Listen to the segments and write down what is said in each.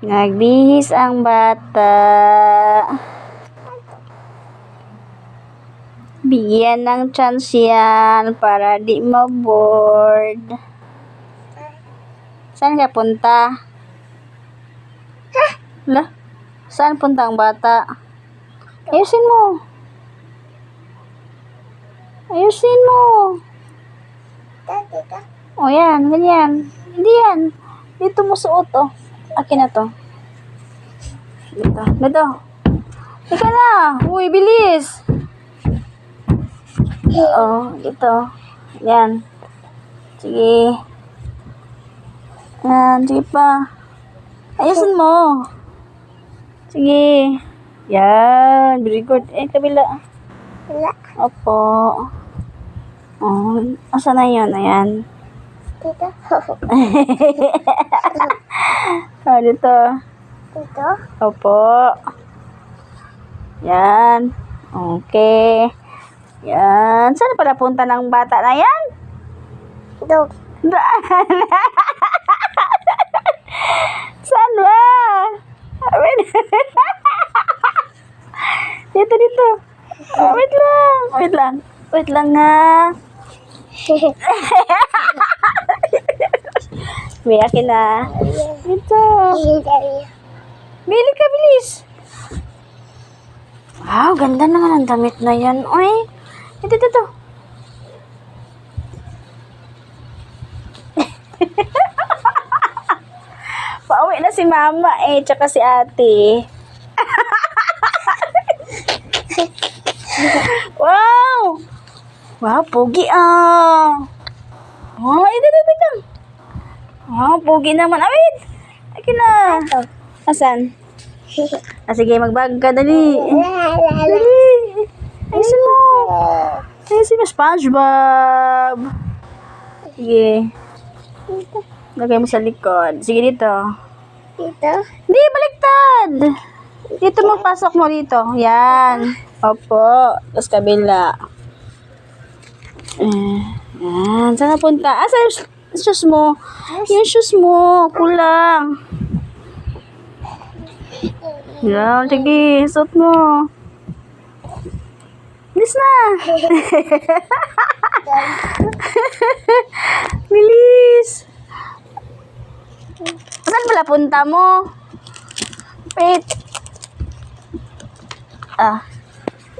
Nagbihis ang bata. Bigyan ng chance yan para di ma-bored. Saan ka punta? Lah, saan punta ang bata? Ayusin mo. Ayusin mo. O yan, ganyan. Hindi yan. Dito mo suot, oh. Akin na to. Dito. Dito. Ika na. Uy, bilis. Oh, dito. Yan. Sige. Yan, sige pa. Ayusin mo. Sige. Yan. Very good. Kabila. Wala. Opo. Oh, asa na yun? Ayan. Dito. Oh, dito. Dito. Opo. Yan. Okay. Yan. Saan pala punta ng bata na yan? Dog. Saan ba? Wait. Dito. Wait lang. Wait lang nga. May akin na. Dito. Bili ka, bilis. Wow, ganda naman ang damit na yan. Uy. Ito. Pauwi na si mama tsaka si ate. Wow! Wow, pogi Oh, ito. Wow, pogi naman. Wait! Akin na. Asan? Sige, magbag ka. Dali. Ayusin mo. SpongeBob. Sige. Lagay mo sa likod. Sige, dito. Dito. Hindi, baliktad. Dito mo, pasok mo dito. Yan. Opo. Tapos kabila. Yan. Saan na punta? Saan yung shoes mo? Yung shoes mo. Kulang. Yan. Sige. Suot mo. Bilis na. Bilis. Saan pala punta mo? Wait.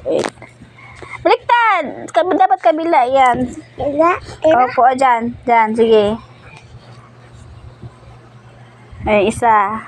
Wait. Baliktad. Dapat kabila. Yan. Opo, dyan. Sige. Isa.